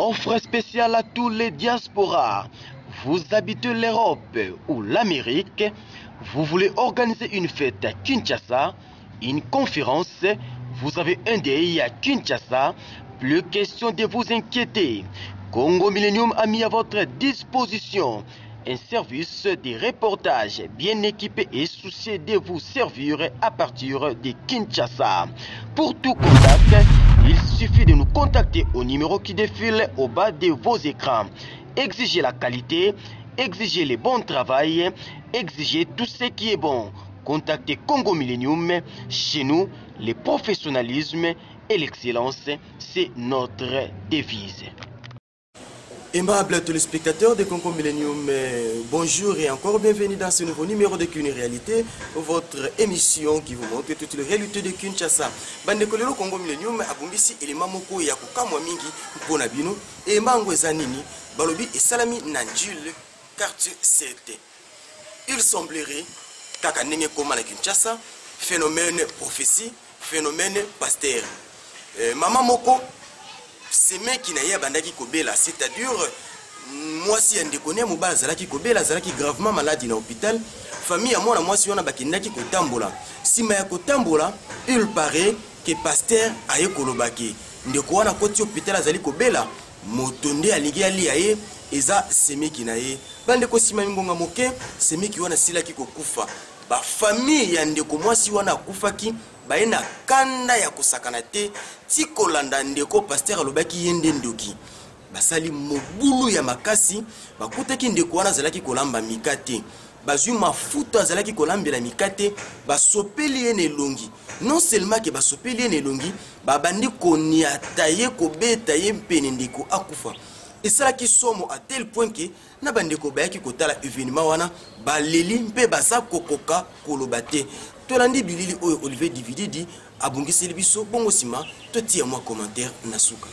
Offre spéciale à tous les diasporas. Vous habitez l'Europe ou l'Amérique, vous voulez organiser une fête à Kinshasa, une conférence, vous avez un deuil à Kinshasa, plus question de vous inquiéter. Congo Millennium a mis à votre disposition un service de reportage bien équipé et soucieux de vous servir à partir de Kinshasa. Pour tout contact, il suffit de nous contacter au numéro qui défile au bas de vos écrans. Exigez la qualité, exigez le bon travail, exigez tout ce qui est bon. Contactez Congo Millennium. Chez nous, le professionnalisme et l'excellence, c'est notre devise. Aimables téléspectateurs de Congo Millennium, bonjour et encore bienvenue dans ce nouveau numéro de Kuni Réalité, votre émission qui vous montre toutes les réalités de Kinshasa. Bandekolero Congo Millennium abungisi elema moko ya kokamwa mingi mpona bino et mango ezanini balobi et salami nanjule quartier 7. Il semblerait kaka ndenge koma na Kinshasa, phénomène prophétie, phénomène pasteur. Maman moko seme qui n'a bandaki kobela, c'est-à-dire moi si andekone mobala zalaki kobela zalaki gravement malade na hôpital, famille à moi si on a bakindaki kotambola. Si ma kotambola, il paraît que pasteur aye kolobaki ndeko wana koti hôpital azali kobela motonde alingi ali aye eza seme qui naye bandeko sima ngonga moke seme qui wana silaki kokufa ba famille ya ndeko mwasi wana akufaki baena kanda ya kosakana te tikolanda ndeko pasteur alobaki yende ndoki basali mobulu ya makasi bakutaki ndeko wana zalaki kolamba mikate bazui mafuta zalaki kolambela mikate basopeli ye nelongi non seulement que basopeli ye nelongi babandi koniata ye kobeta ye mpene ndeko akufa esalaki somo à tel point que na bandeko bayaki kotala événement wana baleli mpe baza kokoka koloba te tolandi bilili oyo Olivier Divididi abungiseli biso bongo sima totia mwa commentaire na suka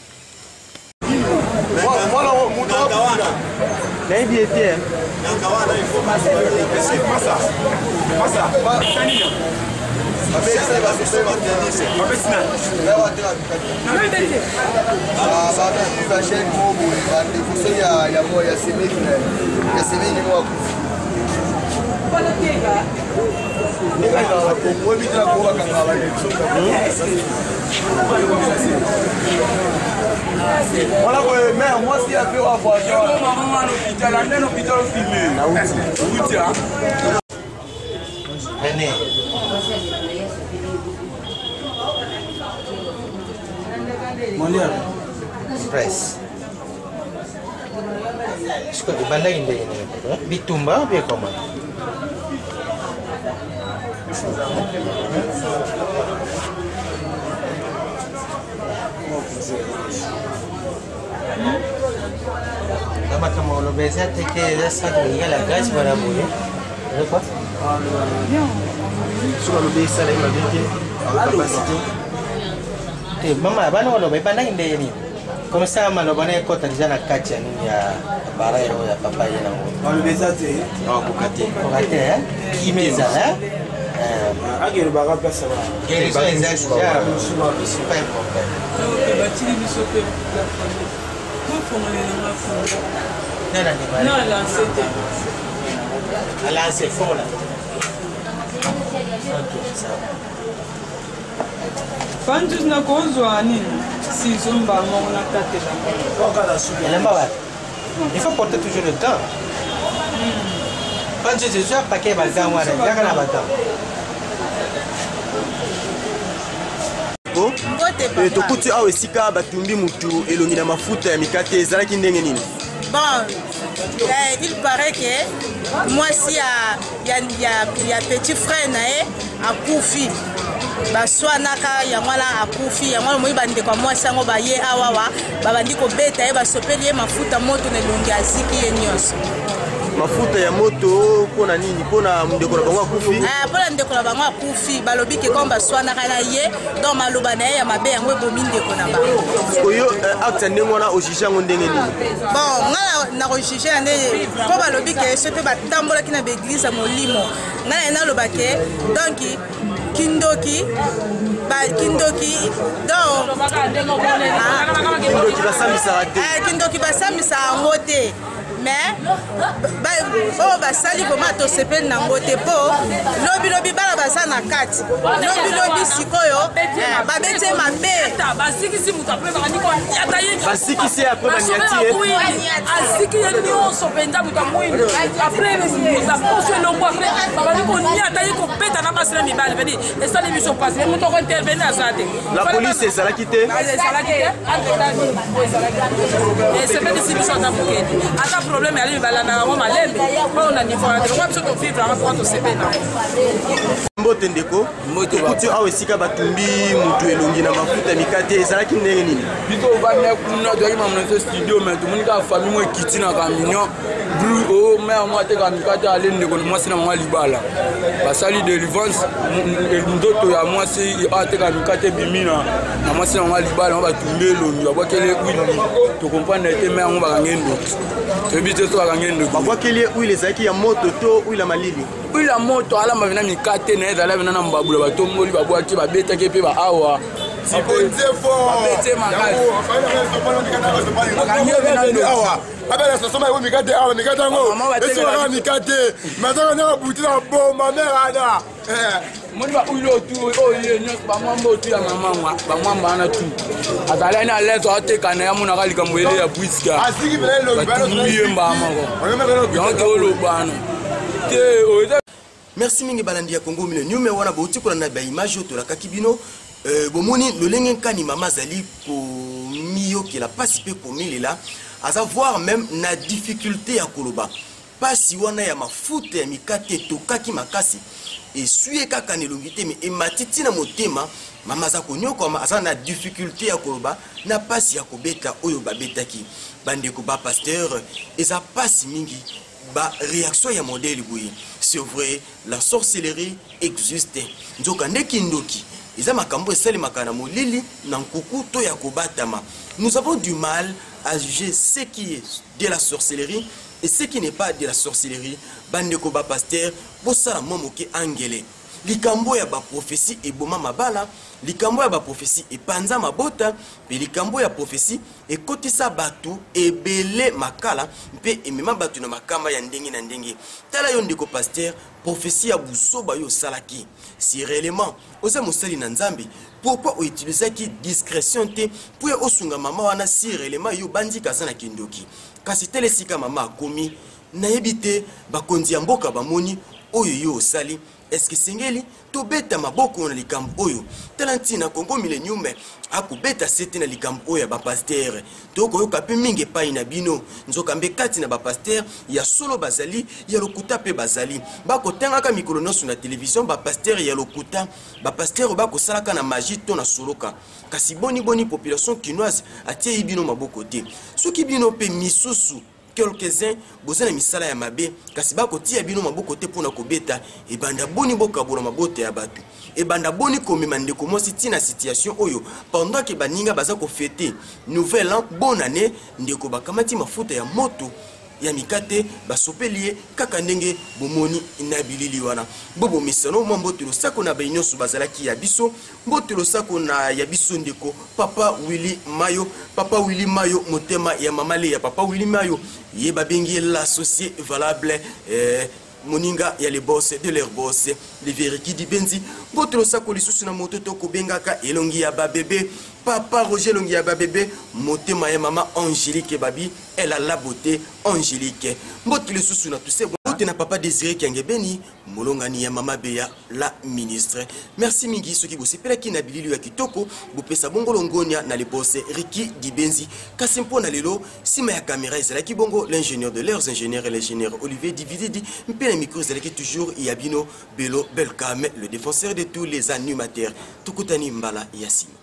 Voilà, mais moi si a fait la voiture, maman à l'hôpital, à l'hôpital filmé. Venez. Molière. Press. Est-ce que tu vas aller Bitumba ou bien comment? Kama ulobeza teke sasa kuingia la gaz para bole. Quoi? sur l'obéissance la vérité à capacité te mama bana waloba bana inde ni comme ça maloba na kota dijana kacha ni ya barayo ya papa yena ngo Olobeza te bukate bukate kimeza agero baka pesa ba quels sont les axes déjà c'est pas un problème batili biso pe la famille moi fongole na mafu non là c'était ala c'est fort là Fantus na kozwa nini si zomba ngo na tatela. Il faut porter toujours le temps. Quand je suis un paquet balkan wana yakana bata. tokuti awa esika batumbi mutu elongi na mafuta ya mikate ezalaki ndenge nini? Bon, il paraît que moi si il y a petit frère nae a kufi baswanaka ya mwana akufi ya mwana moyi bande kwa moi sango baye awawa babandi ko beta ye basopeli ye mafuta moto na longi aziki ye nyonso mafuta ya moto pona nini pona ndeko na bango akufi pona ndeko na bango akufi balobi ke komba swanaka na ye donc maloba na ye ya mabe yango ebomi ndeko na bango oyo acte ndenge wana ojije yango ndenge nini bon ngala na ojije ande ko balobi ke sope batambola ki na beglise molimo ngala na loba ke donc Kindoki donc Kindoki basamisa yango te mais oyo basali vraimen tosepeli nango te mpo lobilobi bana baza na kati lobilobi sikoyo babeti ye mabe basikisi apres aziki ye nyonso mpenza moto amwini apres baposo elongo apres babandi koniata ye kopeta na basi na mibale vedi esali biso pasi me moto okointervene aza te la police ezalaki te sepelisi biso ata mokedi ata problème yali mibalana yango malembe oyo na niveau ya teloko biso tovivre yango mpo tosepena mbote ndeko ekuti awa esika batumbi mutu elongi na mafuta mikate ezalaki ndenge nini bito bana kuna toyaki mamonese studio mais tomoni kaka famille mo ekiti na camion blu o mère mo ateka mikate ale ndeko na mwasi na mama libala basali délivrance ndoto ya mwasi ateka mikate bimina na mwasi na mama libala mo batumbi elongi babwakele wili tocomprendre te mère mo bakangendo toyebi te so bakangendo babwakeli wili ezalaki ya moto to wili ya malili wili ya moto alamba vena mikate na ezala vena na mbabula batomboli babwaki babetaki mpe baawa moni bauili otu oye nyonso bamwamba otu ya mama bamwamba wana tu azalani aleso atekana ya monaka likambo ele ya bwiska batumbi ye mbamako yango te olobana te. Merci mingi balandi ya Congo Millennium wana bauti kolanda ba image oyo tolakaki bino bomoni lolenge nkani mama zali komiyokela pasi mpe komilela aza voir même na difficulté ya koloba pasi wana ya mafuta ya mikate tokaki makasi esui kaka nelongi te me ematiti na motema mama aza konyokama aza na difficulté ya koloba na pasi ya kobeta oyo babetaki bandeko ba pasteur eza pasi mingi ba réaction ya modèle boye c'est vrai la sorcellerie existe nzoka ndeki ndoki eza makambo esalemaka na molili na nkuku to ya kobatama. Nous avons du mal à juger ce qui est de la sorcellerie et ce qui n'est pas de la sorcellerie. Bandeko ba pasteur bosala momoke angele likambo ya ba prophétie eboma mabala likambo ya ba prophétie epanza mabota pe likambo ya prophétie ekotisa batu ebele makala mpe emema batu na makamba ya ndenge na ndenge. Tala yo ndeko pasteur prophétie ya busoba yo salaki si réellement oza mosali na nzambe pourquoi o utilisaki discrétion te pour osunga mama wana si réellement yo bandika sana kindoki kasi tele sika mama akomi na yebite bakonzi ya mboka bamoni oyo yo osali. Est-ce que sengeli to beta maboko na likambo oyo talanti na Congo Millennium ako beta sete na likambo oyo ba pasteur to ko yoka pe mingi pa ina bino nzoka mbe kati na ba pasteur ya solo bazali ya lokuta pe bazali bako tengaka mikolo nosu na télévision ba pasteur ya lokuta ba pasteur bako salaka na magie to na soloka kasi boni population kinoise atie ibino maboko te soki bino pe misusu quelques-uns bozana misala ya mabe kasi bako tia bino maboko te pona kobeta e banda boni boka bona mabote ya batu e banda boni komema ndeko mosi tina situation oyo pendant que baninga baza ko fêter nouvel an bonne année ndeko bakamati mafuta ya moto ya mikate basopelie kaka ndenge bomoni inabilili wana bobo misano mbote lo sako na bayinyoso bazalaki ya biso mbote lo sako na ya biso ndeko papa Willy Mayo motema ya mamale ya papa Willy Mayo ye babengi l'associé valable moninga ya les boss de leur boss les vériki di benzi mbote lo sako lisusu na moto to kobengaka elongi ya ba bébé papa Roger longi ya ba bébé motema ya mama Angélique babi elle a la beauté Angélique mbote lisusu na tous mbote na papa Désiré Kiangebeni molongani ya mama Beya la ministre. Merci mingi soki bosepela ki na bilili ya kitoko bopesa bongo longonia na les boss Riki Dibenzi kasi mpo na lelo sima ya caméra ezalaki bongo l'ingénieur de leurs ingénieurs et l'ingénieur Olivier Divididi mpe na micro ezalaki toujours Yabino Belo Belkame le défenseur de tous les animateurs Tukutani Mbala Yassine.